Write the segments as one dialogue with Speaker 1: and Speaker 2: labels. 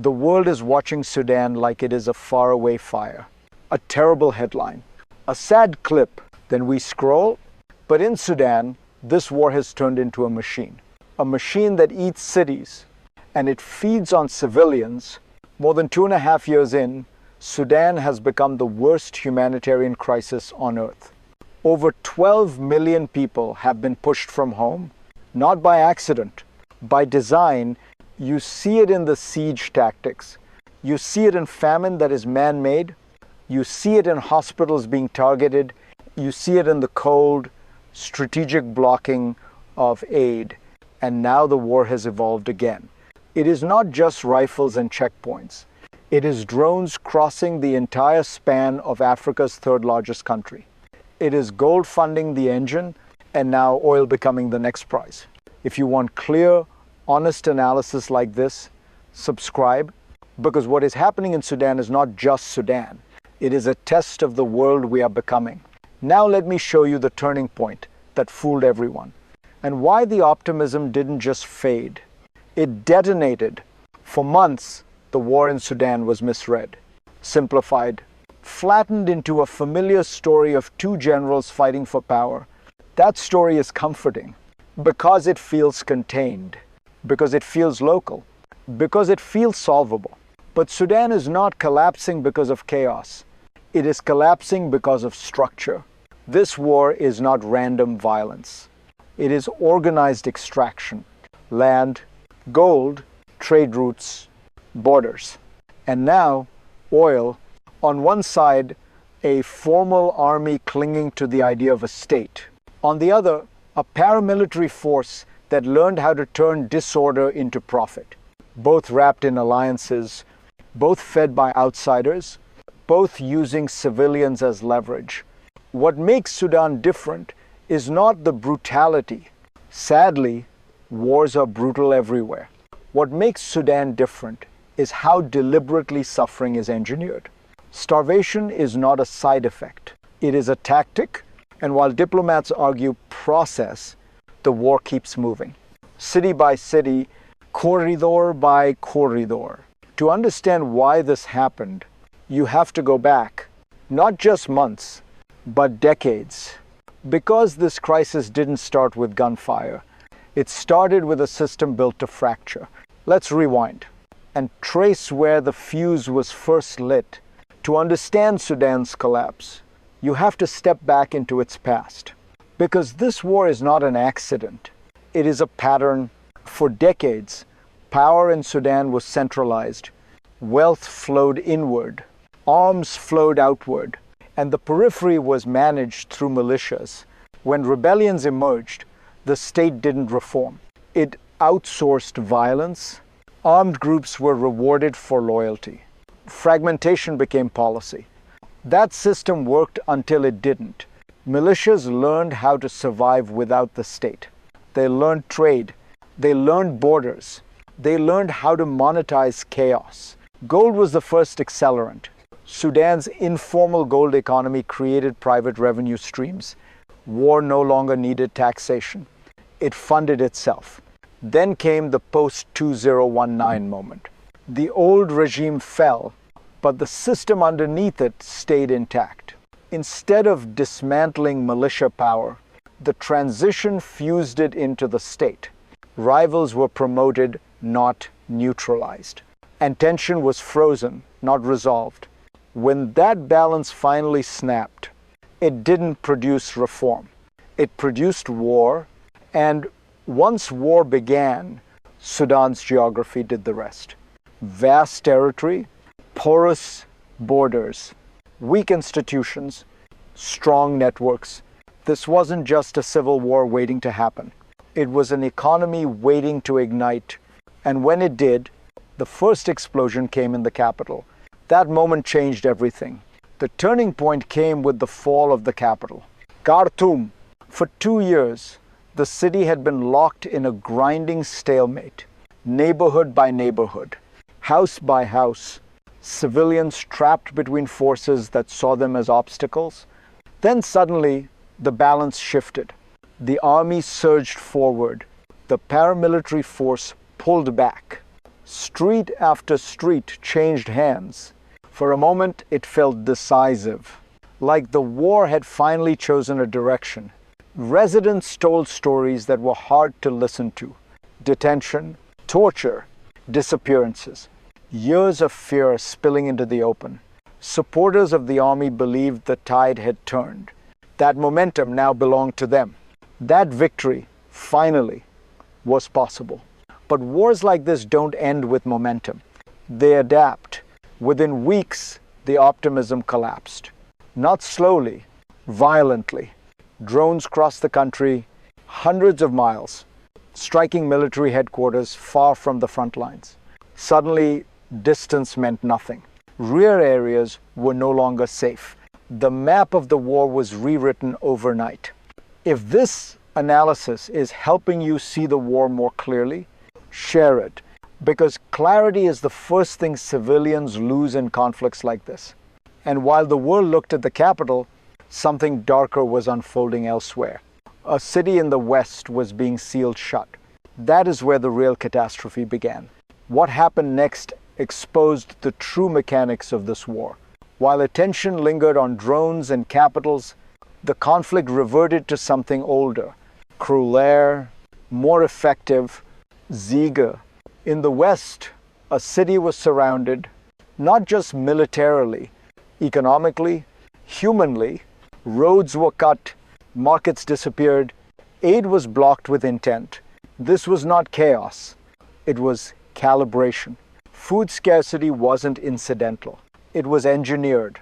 Speaker 1: The world is watching Sudan like it is a faraway fire. A terrible headline. A sad clip. Then we scroll. But in Sudan, this war has turned into a machine. A machine that eats cities. And it feeds on civilians. More than 2.5 years in, Sudan has become the worst humanitarian crisis on earth. Over 12 million people have been pushed from home, not by accident, by design. You see it in the siege tactics. You see it in famine that is man-made. You see it in hospitals being targeted. You see it in the cold, strategic blocking of aid. And now the war has evolved again. It is not just rifles and checkpoints. It is drones crossing the entire span of Africa's third largest country. It is gold funding the engine, and now oil becoming the next prize. If you want clear, honest analysis like this, subscribe, because what is happening in Sudan is not just Sudan. It is a test of the world we are becoming. Now let me show you the turning point that fooled everyone, and why the optimism didn't just fade. It detonated. For months, the war in Sudan was misread, simplified, flattened into a familiar story of two generals fighting for power. That story is comforting because it feels contained, because it feels local, because it feels solvable. But Sudan is not collapsing because of chaos. It is collapsing because of structure. This war is not random violence. It is organized extraction. Land, gold, trade routes, borders. And now, oil. On one side, a formal army clinging to the idea of a state. On the other, a paramilitary force that learned how to turn disorder into profit. Both wrapped in alliances, both fed by outsiders, both using civilians as leverage. What makes Sudan different is not the brutality. Sadly, wars are brutal everywhere. What makes Sudan different is how deliberately suffering is engineered. Starvation is not a side effect. It is a tactic, and while diplomats argue process, the war keeps moving. City by city, corridor by corridor. To understand why this happened, you have to go back, not just months, but decades. Because this crisis didn't start with gunfire, it started with a system built to fracture. Let's rewind and trace where the fuse was first lit. To understand Sudan's collapse, you have to step back into its past. Because this war is not an accident. It is a pattern. For decades, power in Sudan was centralized. Wealth flowed inward. Arms flowed outward. And the periphery was managed through militias. When rebellions emerged, the state didn't reform. It outsourced violence. Armed groups were rewarded for loyalty. Fragmentation became policy. That system worked until it didn't. Militias learned how to survive without the state. They learned trade. They learned borders. They learned how to monetize chaos. Gold was the first accelerant. Sudan's informal gold economy created private revenue streams. War no longer needed taxation. It funded itself. Then came the post-2019 moment. The old regime fell, but the system underneath it stayed intact. Instead of dismantling militia power, the transition fused it into the state. Rivals were promoted, not neutralized. And tension was frozen, not resolved. When that balance finally snapped, it didn't produce reform. It produced war, and once war began, Sudan's geography did the rest. Vast territory, porous borders, weak institutions, strong networks. This wasn't just a civil war waiting to happen. It was an economy waiting to ignite. And when it did, the first explosion came in the capital. That moment changed everything. The turning point came with the fall of the capital. Khartoum. For 2 years, the city had been locked in a grinding stalemate. Neighborhood by neighborhood, house by house, civilians trapped between forces that saw them as obstacles. Then suddenly, the balance shifted. The army surged forward. The paramilitary force pulled back. Street after street changed hands. For a moment, it felt decisive, like the war had finally chosen a direction. Residents told stories that were hard to listen to. Detention, torture, disappearances. Years of fear spilling into the open. Supporters of the army believed the tide had turned. That momentum now belonged to them. That victory, finally, was possible. But wars like this don't end with momentum. They adapt. Within weeks, the optimism collapsed. Not slowly, violently. Drones crossed the country hundreds of miles, striking military headquarters far from the front lines. Suddenly, distance meant nothing. Rear areas were no longer safe. The map of the war was rewritten overnight. If this analysis is helping you see the war more clearly, share it, because clarity is the first thing civilians lose in conflicts like this. And while the world looked at the capital, something darker was unfolding elsewhere. A city in the west was being sealed shut. That is where the real catastrophe began. What happened next exposed the true mechanics of this war. While attention lingered on drones and capitals, the conflict reverted to something older, crueler, more effective, Ziege. In the West, a city was surrounded, not just militarily, economically, humanly. Roads were cut, markets disappeared, aid was blocked with intent. This was not chaos, it was calibration. Food scarcity wasn't incidental, it was engineered.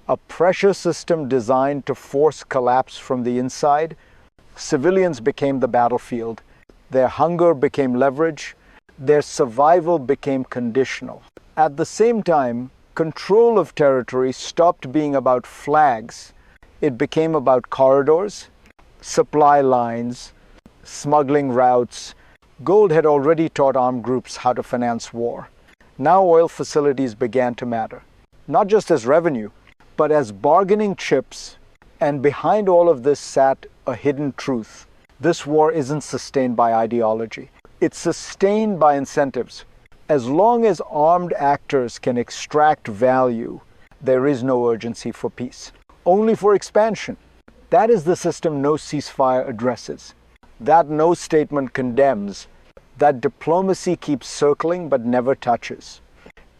Speaker 1: A pressure system designed to force collapse from the inside. Civilians became the battlefield. Their hunger became leverage. Their survival became conditional. At the same time, control of territory stopped being about flags. It became about corridors, supply lines, smuggling routes. Gold had already taught armed groups how to finance war. Now oil facilities began to matter, not just as revenue, but as bargaining chips. And behind all of this sat a hidden truth. This war isn't sustained by ideology. It's sustained by incentives. As long as armed actors can extract value, there is no urgency for peace, only for expansion. That is the system no ceasefire addresses. That no statement condemns. That diplomacy keeps circling but never touches.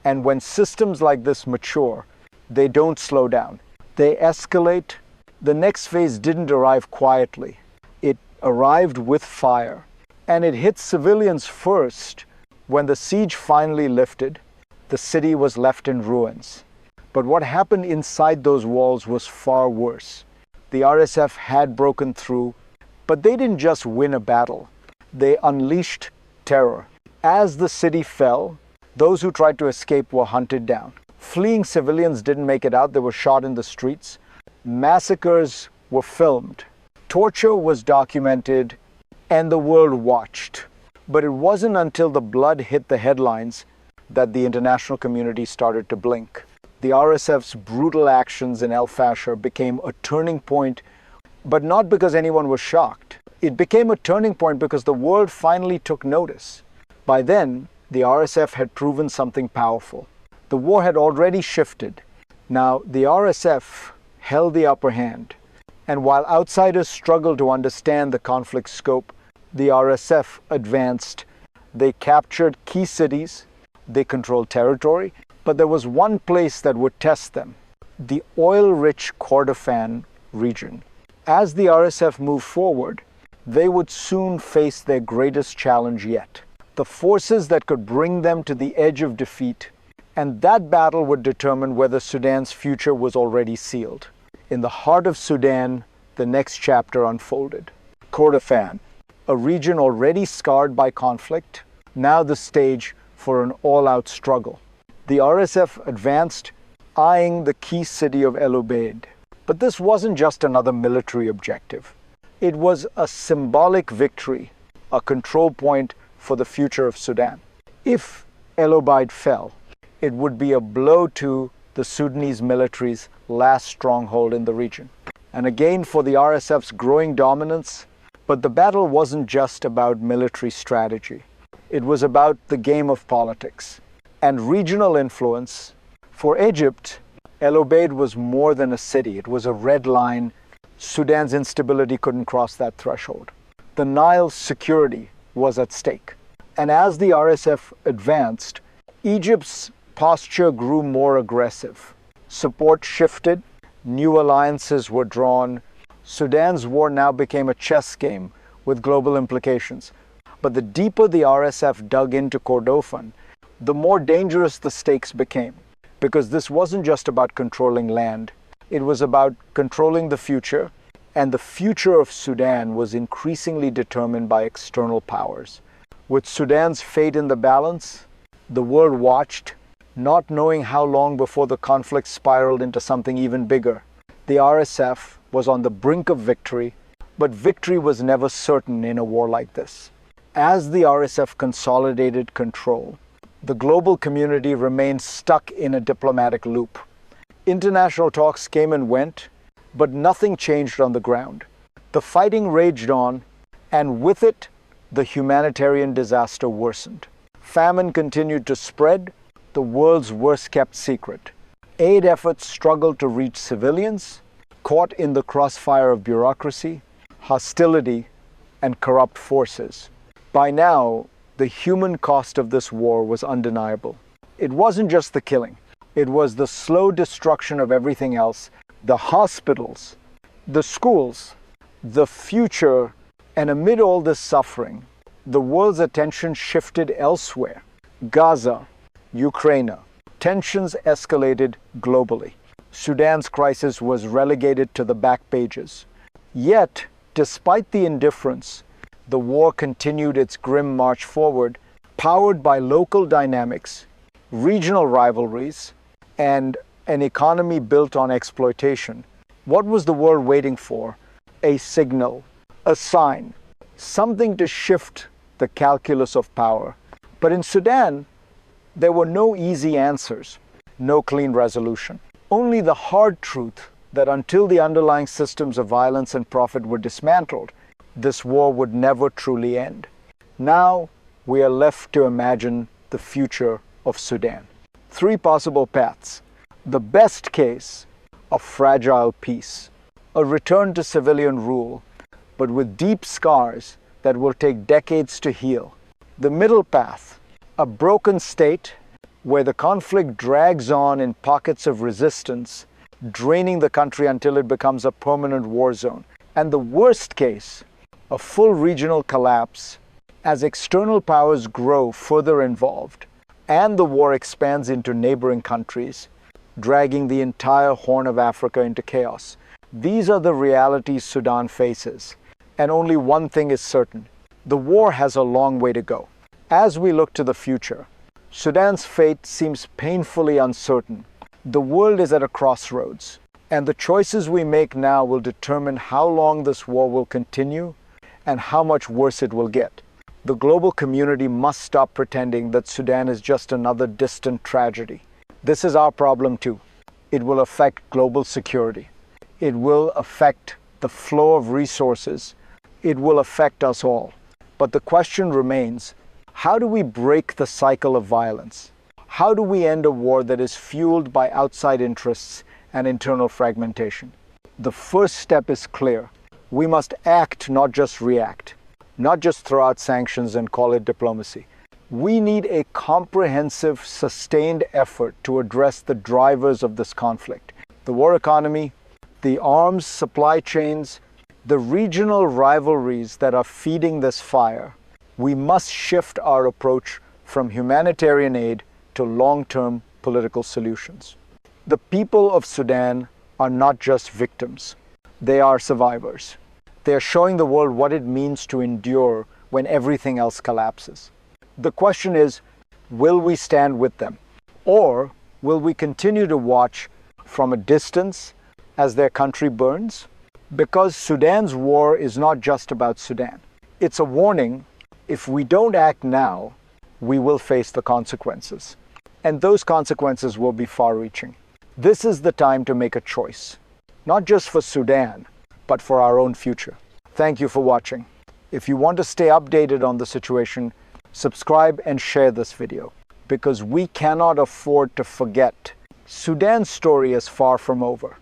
Speaker 1: And when systems like this mature, they don't slow down. They escalate. The next phase didn't arrive quietly. It arrived with fire. And it hit civilians first. When the siege finally lifted, the city was left in ruins. But what happened inside those walls was far worse. The RSF had broken through, but they didn't just win a battle. They unleashed terror. As the city fell, those who tried to escape were hunted down. Fleeing civilians didn't make it out. They were shot in the streets. Massacres were filmed. Torture was documented, and the world watched. But it wasn't until the blood hit the headlines that the international community started to blink. The RSF's brutal actions in El-Fasher became a turning point, but not because anyone was shocked. It became a turning point because the world finally took notice. By then, the RSF had proven something powerful. The war had already shifted. Now, the RSF held the upper hand. And while outsiders struggled to understand the conflict's scope, the RSF advanced. They captured key cities. They controlled territory. But there was one place that would test them: the oil-rich Kordofan region. As the RSF moved forward, they would soon face their greatest challenge yet: the forces that could bring them to the edge of defeat. And that battle would determine whether Sudan's future was already sealed. In the heart of Sudan, the next chapter unfolded. Kordofan, a region already scarred by conflict, now the stage for an all-out struggle. The RSF advanced, eyeing the key city of El-Obeid. But this wasn't just another military objective. It was a symbolic victory, a control point for the future of Sudan. If El-Obeid fell, it would be a blow to the Sudanese military's last stronghold in the region. And again for the RSF's growing dominance. But the battle wasn't just about military strategy. It was about the game of politics and regional influence. For Egypt, El Obeid was more than a city. It was a red line. Sudan's instability couldn't cross that threshold. The Nile's security was at stake. And as the RSF advanced, Egypt's posture grew more aggressive. Support shifted, new alliances were drawn. Sudan's war now became a chess game with global implications. But the deeper the RSF dug into Kordofan, the more dangerous the stakes became. Because this wasn't just about controlling land, it was about controlling the future, and the future of Sudan was increasingly determined by external powers. With Sudan's fate in the balance, the world watched, not knowing how long before the conflict spiraled into something even bigger. The RSF was on the brink of victory, but victory was never certain in a war like this. As the RSF consolidated control, the global community remained stuck in a diplomatic loop. International talks came and went, but nothing changed on the ground. The fighting raged on, and with it, the humanitarian disaster worsened. Famine continued to spread, the world's worst-kept secret. Aid efforts struggled to reach civilians, caught in the crossfire of bureaucracy, hostility, and corrupt forces. By now, the human cost of this war was undeniable. It wasn't just the killing. It was the slow destruction of everything else, the hospitals, the schools, the future, and amid all this suffering, the world's attention shifted elsewhere. Gaza, Ukraine. Tensions escalated globally. Sudan's crisis was relegated to the back pages. Yet, despite the indifference, the war continued its grim march forward, powered by local dynamics, regional rivalries, and an economy built on exploitation. What was the world waiting for? A signal, a sign, something to shift the calculus of power. But in Sudan, there were no easy answers, no clean resolution. Only the hard truth that until the underlying systems of violence and profit were dismantled, this war would never truly end. Now, we are left to imagine the future of Sudan. Three possible paths. The best case, a fragile peace, a return to civilian rule, but with deep scars that will take decades to heal. The middle path, a broken state where the conflict drags on in pockets of resistance, draining the country until it becomes a permanent war zone. And the worst case, a full regional collapse as external powers grow further involved and the war expands into neighboring countries, dragging the entire Horn of Africa into chaos. These are the realities Sudan faces, and only one thing is certain. The war has a long way to go. As we look to the future, Sudan's fate seems painfully uncertain. The world is at a crossroads, and the choices we make now will determine how long this war will continue and how much worse it will get. The global community must stop pretending that Sudan is just another distant tragedy. This is our problem too. It will affect global security. It will affect the flow of resources. It will affect us all. But the question remains, how do we break the cycle of violence? How do we end a war that is fueled by outside interests and internal fragmentation? The first step is clear. We must act, not just react, not just throw out sanctions and call it diplomacy. We need a comprehensive, sustained effort to address the drivers of this conflict. The war economy, the arms supply chains, the regional rivalries that are feeding this fire. We must shift our approach from humanitarian aid to long-term political solutions. The people of Sudan are not just victims. They are survivors. They are showing the world what it means to endure when everything else collapses. The question is, will we stand with them? Or will we continue to watch from a distance as their country burns? Because Sudan's war is not just about Sudan. It's a warning. If we don't act now, we will face the consequences. And those consequences will be far-reaching. This is the time to make a choice, not just for Sudan, but for our own future. Thank you for watching. If you want to stay updated on the situation, subscribe and share this video, because we cannot afford to forget. Sudan's story is far from over.